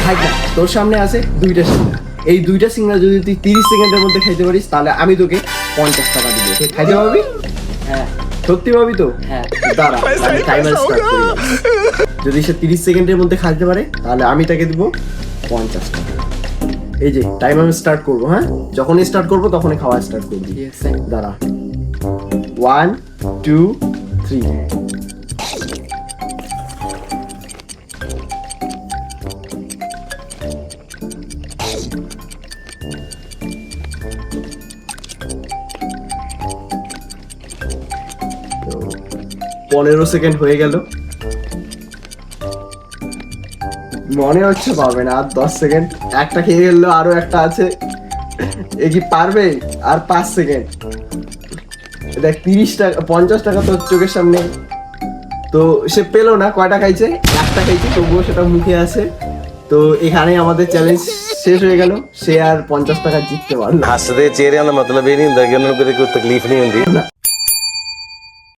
খাই না, তোর সামনে আছে দুইটা সিঙ্গারা, এই দুইটা সিঙ্গারা যদি তুই 30 সেকেন্ডের মধ্যে খাইতে পারিস তাহলে আমি তোকে 50 টাকা দিব। তুই খাইতে পারবি? হ্যাঁ সত্যি পাবি তো? হ্যাঁ। দাঁড়া আমি টাইমার স্টার্ট করি। যদি সে 30 সেকেন্ডের মধ্যে খাইতে পারে তাহলে আমি তাকে দিব 50 টাকা। এই যে টাইম আমি স্টার্ট করবো, হ্যাঁ যখনই স্টার্ট করবো তখনই খাওয়া স্টার্ট করবি। ঠিক আছে। দাঁড়া 1 2 3। তো 15 সেকেন্ড হয়ে গেল, মনে হচ্ছে পারবে না। আর 10 সেকেন্ড, একটা খেয়ে গেল, আরো একটা আছে, এ কি পারবে? আর 5 সেকেন্ড। দেখ 30 টাকা 50 টাকা তোর চোখের সামনে। তো সে পেলো না, কয়টা খাইছে? একটা খাইছে, তবুও সেটা মুখে আছে। তো এখানে আমাদের চ্যালেঞ্জ শেষ হয়ে গেল, সে আর 50 টাকা জিততে পারলো हंसदे चेहरे का मतलब ये नहीं होता कि उन्होंने कोई तकलीफ नहीं होती। না।